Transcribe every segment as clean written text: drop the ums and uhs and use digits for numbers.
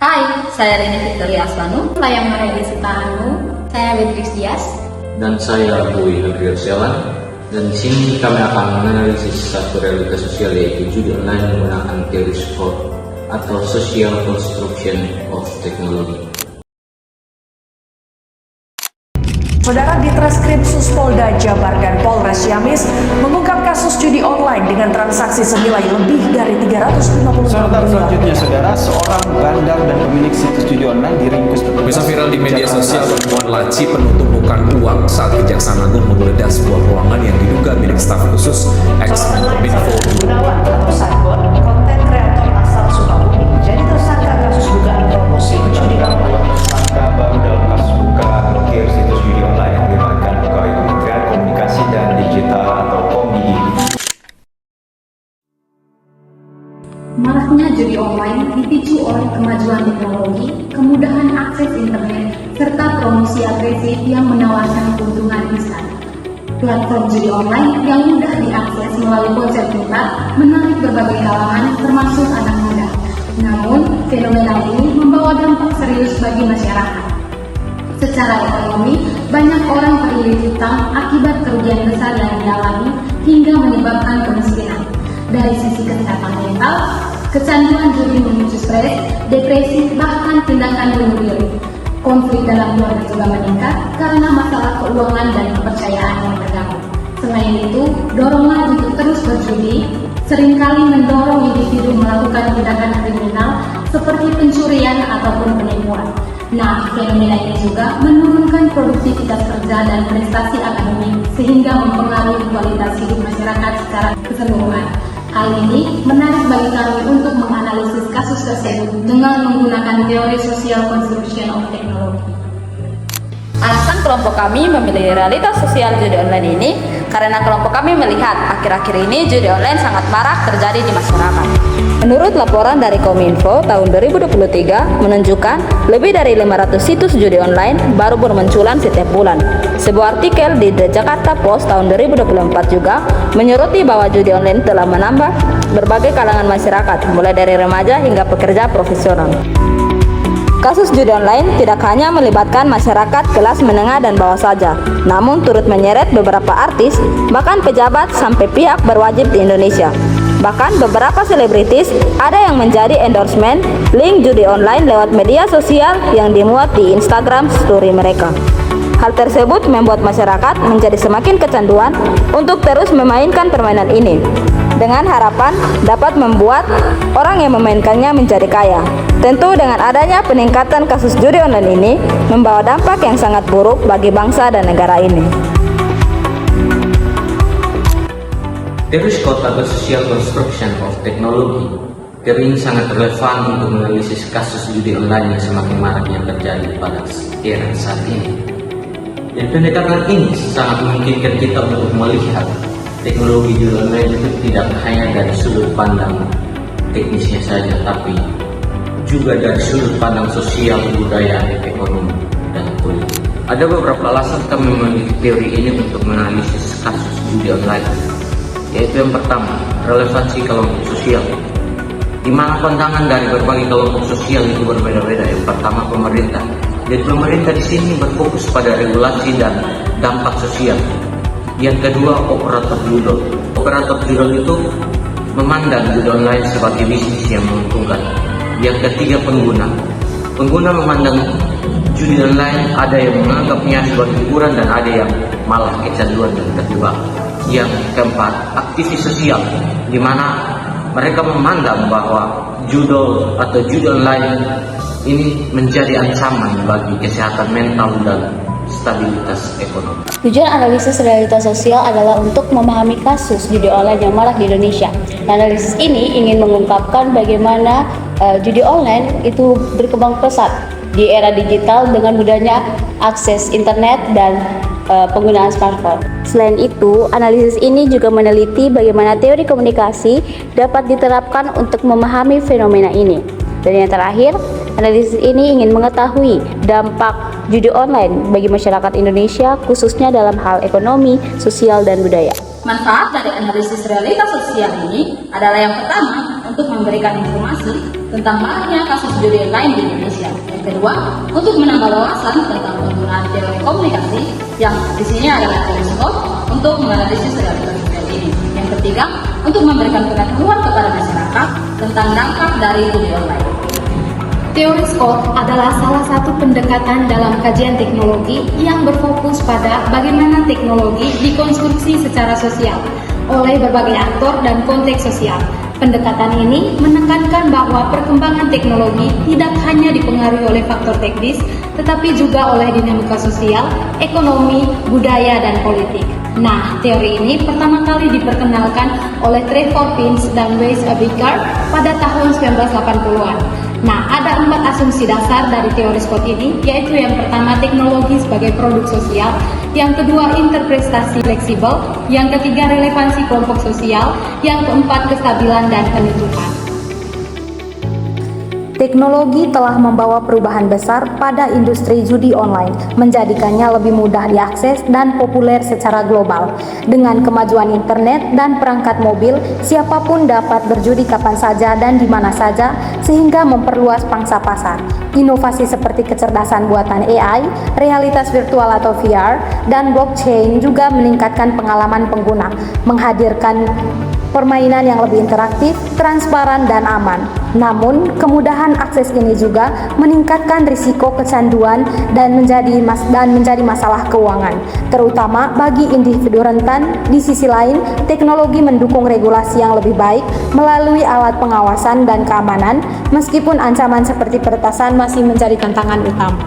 Hai, saya Rini Victoria Asbanu, saya Maria Sitanu, saya Beatrix Dias, dan saya Boy Hadrian Selan. Dan di sini kami akan menganalisis satu realitas sosial, yaitu judi online menggunakan teori SCOT atau Social Construction of Technology. Saudara, di Treskrimsus Polda Jabar dan Polres Ciamis mengungkap kasus judi online dengan transaksi senilai lebih dari 350 Sorotan selanjutnya, saudara, seorang bandar dan pemilik situs judi online diringkus petugas. Bisa viral di media sosial temuan laci penuh tumpukan uang saat Kejaksaan Agung menggeledah sebuah ruangan yang diduga milik staf khusus ex-Menkominfo. Gunawan atau Sagon, konten kreator asal Sukabumi, jadi tersangka kasus dugaan promosi judi online. Tersangka baru dalam kasus dugaan blokir situs judi online yang dilibatkan pegawai Kementerian Komunikasi dan Digital atau KOMDI. Maraknya judi online dipicu oleh kemajuan teknologi, kemudahan akses internet, serta promosi agresif yang menawarkan keuntungan instan. Platform judi online yang mudah diakses melalui ponsel pintar menarik berbagai kalangan termasuk anak muda. Namun, fenomena ini membawa dampak serius bagi masyarakat. Secara ekonomi, banyak orang terlilit hutang akibat kerugian besar yang dialami hingga menyebabkan kemiskinan. Dari sisi kesehatan mental, kecanduan judi memicu stres, depresi, bahkan tindakan bunuh diri. Konflik dalam keluarga juga meningkat karena masalah keuangan dan kepercayaan yang terganggu. Selain itu, dorongan untuk terus berjudi seringkali mendorong individu melakukan tindakan kriminal seperti pencurian ataupun penipuan. Nah, fenomena ini juga menurunkan produktivitas kerja dan prestasi akademik sehingga mempengaruhi kualitas hidup masyarakat secara keseluruhan. Hal ini menarik bagi kami untuk menganalisis kasus tersebut dengan menggunakan teori Social Construction of Technology. Alasan kelompok kami memilih realitas sosial judi online ini karena kelompok kami melihat akhir-akhir ini judi online sangat marak terjadi di masyarakat. Menurut laporan dari Kominfo tahun 2023 menunjukkan lebih dari 500 situs judi online baru bermunculan setiap bulan. Sebuah artikel di The Jakarta Post tahun 2024 juga menyoroti bahwa judi online telah menambah berbagai kalangan masyarakat, mulai dari remaja hingga pekerja profesional. Kasus judi online tidak hanya melibatkan masyarakat kelas menengah dan bawah saja, namun turut menyeret beberapa artis, bahkan pejabat sampai pihak berwajib di Indonesia. Bahkan beberapa selebritis ada yang menjadi endorsement link judi online lewat media sosial yang dimuat di Instagram story mereka. Hal tersebut membuat masyarakat menjadi semakin kecanduan untuk terus memainkan permainan ini, dengan harapan dapat membuat orang yang memainkannya menjadi kaya. Tentu dengan adanya peningkatan kasus judi online ini membawa dampak yang sangat buruk bagi bangsa dan negara ini. Teori SCOT atau Social Construction of Technology, teori ini sangat relevan untuk menganalisis kasus judi online yang semakin marak yang terjadi pada era saat ini. Dan pendekatan ini sangat memungkinkan kita untuk melihat teknologi judi online itu tidak hanya dari sudut pandang teknisnya saja, tapi juga dari sudut pandang sosial, budaya, ekonomi, dan politik. Ada beberapa alasan kami memilih teori ini untuk menganalisis kasus judi online, yaitu yang pertama, relevansi kelompok sosial, di mana pandangan dari berbagai kelompok sosial itu berbeda-beda. Yang pertama, pemerintah. Jadi pemerintah di sini berfokus pada regulasi dan dampak sosial. Yang kedua, operator judi. Operator judi itu memandang judi online sebagai bisnis yang menguntungkan. Yang ketiga, pengguna. Pengguna memandang judi online ada yang menganggapnya sebagai hiburan dan ada yang malah kecanduan dan terjebak. Yang keempat, aktivis sosial, di mana mereka memandang bahwa judi atau judi online ini menjadi ancaman bagi kesehatan mental dan stabilitas ekonomi. Tujuan analisis realitas sosial adalah untuk memahami kasus judi online yang marak di Indonesia. Analisis ini ingin mengungkapkan bagaimana judi online itu berkembang pesat di era digital dengan mudahnya akses internet dan penggunaan smartphone. Selain itu, analisis ini juga meneliti bagaimana teori komunikasi dapat diterapkan untuk memahami fenomena ini. Dan yang terakhir, analisis ini ingin mengetahui dampak judi online bagi masyarakat Indonesia, khususnya dalam hal ekonomi, sosial, dan budaya. Manfaat dari analisis realitas sosial ini adalah yang pertama, untuk memberikan informasi tentang maraknya kasus judi online di Indonesia. Yang kedua, untuk menambah wawasan tentang penggunaan teori komunikasi yang di sini adalah teori SWOT untuk menganalisis realitas sosial ini. Yang ketiga, untuk memberikan pengetahuan kepada masyarakat tentang dampak dari judi online. Teori SWOT adalah salah satu pendekatan dalam kajian teknologi yang berfokus pada bagaimana teknologi dikonstruksi secara sosial oleh berbagai aktor dan konteks sosial. Pendekatan ini menekankan bahwa perkembangan teknologi tidak hanya dipengaruhi oleh faktor teknis, tetapi juga oleh dinamika sosial, ekonomi, budaya, dan politik. Nah, teori ini pertama kali diperkenalkan oleh Trevor Pins dan Wes Abikar pada tahun 1980-an. Nah, ada 4 asumsi dasar dari teori SWOT ini, yaitu yang pertama teknologi sebagai produk sosial, yang kedua interpretasi fleksibel, yang ketiga relevansi kelompok sosial, yang keempat kestabilan dan penutupan. Teknologi telah membawa perubahan besar pada industri judi online, menjadikannya lebih mudah diakses dan populer secara global. Dengan kemajuan internet dan perangkat mobil, siapapun dapat berjudi kapan saja dan di mana saja, sehingga memperluas pangsa pasar. Inovasi seperti kecerdasan buatan AI, realitas virtual atau VR, dan blockchain juga meningkatkan pengalaman pengguna, menghadirkan permainan yang lebih interaktif, transparan, dan aman. Namun, kemudahan akses ini juga meningkatkan risiko kecanduan dan menjadi masalah keuangan, terutama bagi individu rentan. Di sisi lain, teknologi mendukung regulasi yang lebih baik melalui alat pengawasan dan keamanan, meskipun ancaman seperti peretasan masih menjadi tantangan utama.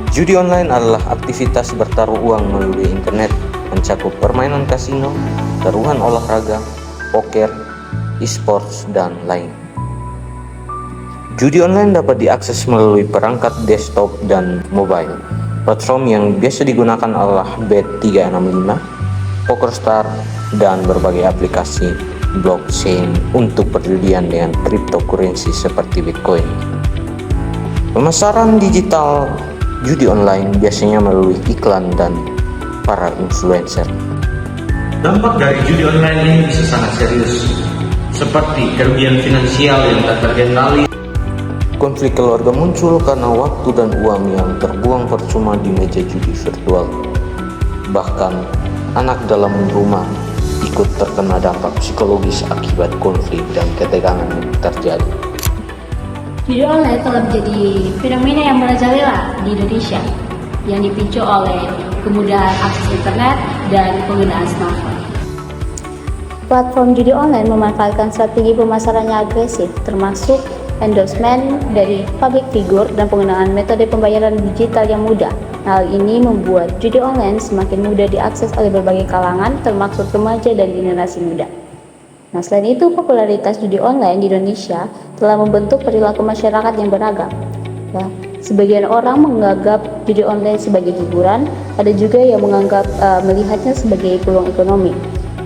Judi online adalah aktivitas bertaruh uang melalui internet, mencakup permainan kasino, taruhan olahraga, poker, e-sports, dan lain. Judi online dapat diakses melalui perangkat desktop dan mobile. Platform yang biasa digunakan adalah Bet365, PokerStars, dan berbagai aplikasi blockchain untuk perjudian dengan cryptocurrency seperti Bitcoin. Pemasaran digital judi online biasanya melalui iklan dan para influencer. Dampak dari judi online ini bisa sangat serius, seperti kerugian finansial yang tak terkendali. Konflik keluarga muncul karena waktu dan uang yang terbuang percuma di meja judi virtual. Bahkan, anak dalam rumah ikut terkena dampak psikologis akibat konflik dan ketegangan yang terjadi. Judi online telah menjadi fenomena yang merajalela di Indonesia, yang dipicu oleh kemudahan akses internet dan penggunaan smartphone. Platform judi online memanfaatkan strategi pemasarannya agresif, termasuk endorsement dari public figure dan penggunaan metode pembayaran digital yang mudah. Hal ini membuat judi online semakin mudah diakses oleh berbagai kalangan, termasuk remaja dan generasi muda. Nah, selain itu, popularitas judi online di Indonesia telah membentuk perilaku masyarakat yang beragam. Ya, sebagian orang menganggap judi online sebagai hiburan, ada juga yang melihatnya sebagai peluang ekonomi.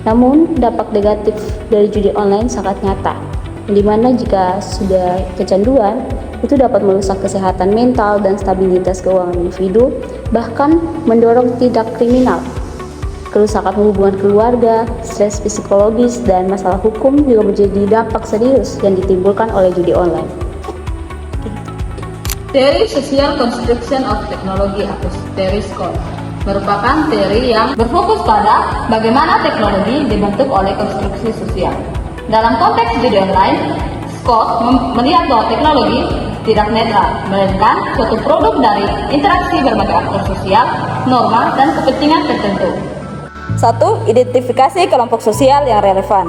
Namun, dampak negatif dari judi online sangat nyata, di mana jika sudah kecanduan, itu dapat merusak kesehatan mental dan stabilitas keuangan individu, bahkan mendorong tindak kriminal. Kerusakan hubungan keluarga, stres psikologis, dan masalah hukum juga menjadi dampak serius yang ditimbulkan oleh judi online. Teori Social Construction of Technology atau teori SCOT merupakan teori yang berfokus pada bagaimana teknologi dibentuk oleh konstruksi sosial. Dalam konteks judi online, SCOT melihat bahwa teknologi tidak netral, melainkan suatu produk dari interaksi berbagai aktor sosial, norma, dan kepentingan tertentu. 1. Identifikasi kelompok sosial yang relevan.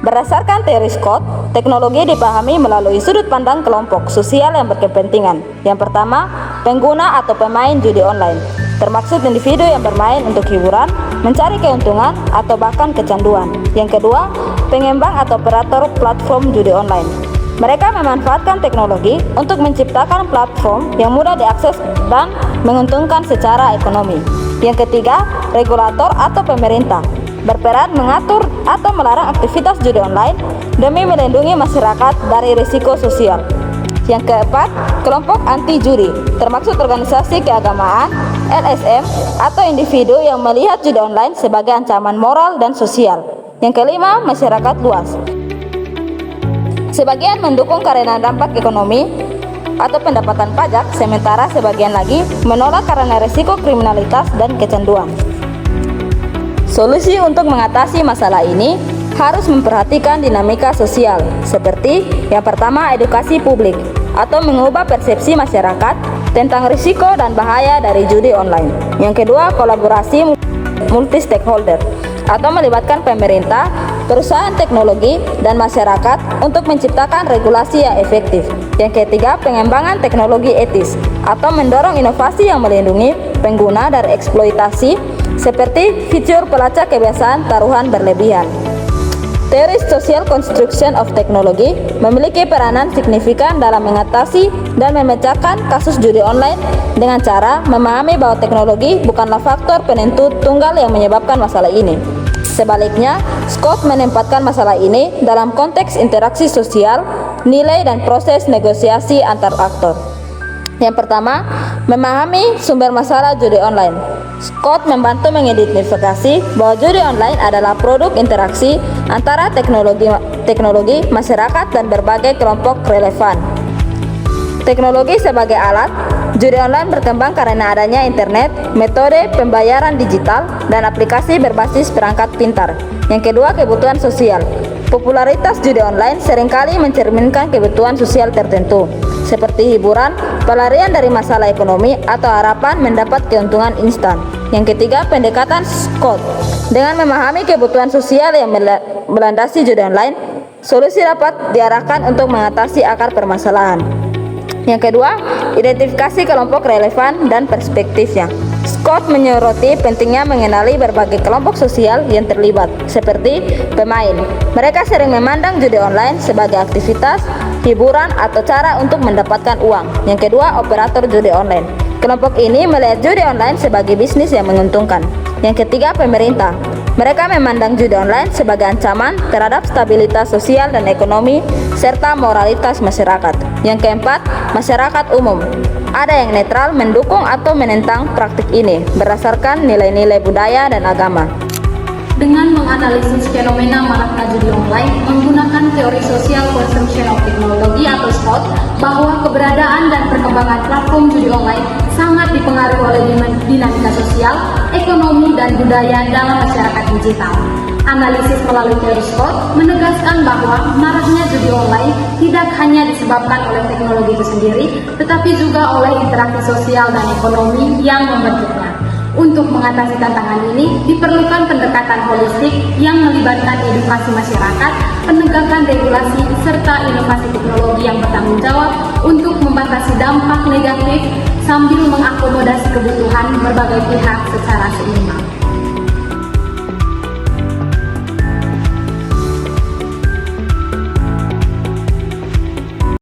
Berdasarkan teori SCOT, teknologi dipahami melalui sudut pandang kelompok sosial yang berkepentingan. Yang pertama, pengguna atau pemain judi online, termaksud individu yang bermain untuk hiburan, mencari keuntungan, atau bahkan kecanduan. Yang kedua, pengembang atau operator platform judi online. Mereka memanfaatkan teknologi untuk menciptakan platform yang mudah diakses dan menguntungkan secara ekonomi. Yang ketiga, regulator atau pemerintah berperan mengatur atau melarang aktivitas judi online demi melindungi masyarakat dari risiko sosial. Yang keempat, kelompok anti judi, termaksud organisasi keagamaan, LSM, atau individu yang melihat judi online sebagai ancaman moral dan sosial. Yang kelima, masyarakat luas. Sebagian mendukung karena dampak ekonomi atau pendapatan pajak, sementara sebagian lagi menolak karena risiko kriminalitas dan kecanduan. Solusi untuk mengatasi masalah ini harus memperhatikan dinamika sosial, seperti yang pertama, edukasi publik atau mengubah persepsi masyarakat tentang risiko dan bahaya dari judi online. Yang kedua, kolaborasi multi stakeholder atau melibatkan pemerintah, perusahaan teknologi, dan masyarakat untuk menciptakan regulasi yang efektif. Yang ketiga, pengembangan teknologi etis atau mendorong inovasi yang melindungi pengguna dari eksploitasi seperti fitur pelacak kebiasaan taruhan berlebihan. Teori social construction of technology memiliki peranan signifikan dalam mengatasi dan memecahkan kasus judi online dengan cara memahami bahwa teknologi bukanlah faktor penentu tunggal yang menyebabkan masalah ini. Sebaliknya, Scott menempatkan masalah ini dalam konteks interaksi sosial, nilai, dan proses negosiasi antar aktor. Yang pertama, memahami sumber masalah judi online. Scott membantu mengidentifikasi bahwa judi online adalah produk interaksi antara teknologi, masyarakat, dan berbagai kelompok relevan. Teknologi sebagai alat, judi online berkembang karena adanya internet, metode pembayaran digital, dan aplikasi berbasis perangkat pintar. Yang kedua, kebutuhan sosial. Popularitas judi online seringkali mencerminkan kebutuhan sosial tertentu, seperti hiburan, pelarian dari masalah ekonomi, atau harapan mendapat keuntungan instan. Yang ketiga, pendekatan Scott. Dengan memahami kebutuhan sosial yang melandasi judi online, solusi dapat diarahkan untuk mengatasi akar permasalahan. Yang kedua, identifikasi kelompok relevan dan perspektifnya. Scott menyoroti pentingnya mengenali berbagai kelompok sosial yang terlibat, seperti pemain. Mereka sering memandang judi online sebagai aktivitas, hiburan, atau cara untuk mendapatkan uang. Yang kedua, operator judi online. Kelompok ini melihat judi online sebagai bisnis yang menguntungkan. Yang ketiga, pemerintah. Mereka memandang judi online sebagai ancaman terhadap stabilitas sosial dan ekonomi, serta moralitas masyarakat. Yang keempat, masyarakat umum. Ada yang netral, mendukung atau menentang praktik ini berdasarkan nilai-nilai budaya dan agama. Dengan menganalisis fenomena maraknya judi online menggunakan teori social consumption of technology atau SCOT, bahwa keberadaan dan perkembangan platform judi online sangat dipengaruhi oleh dinamika sosial, ekonomi, dan budaya dalam masyarakat digital. Analisis melalui teori SCOT menegaskan bahwa maraknya judi online tidak hanya disebabkan oleh teknologi itu sendiri, tetapi juga oleh interaksi sosial dan ekonomi yang membentuknya. Untuk mengatasi tantangan ini, diperlukan pendekatan holistik yang melibatkan edukasi masyarakat, penegakan regulasi, serta inovasi teknologi yang bertanggung jawab untuk membatasi dampak negatif sambil mengakomodasi kebutuhan berbagai pihak secara seimbang.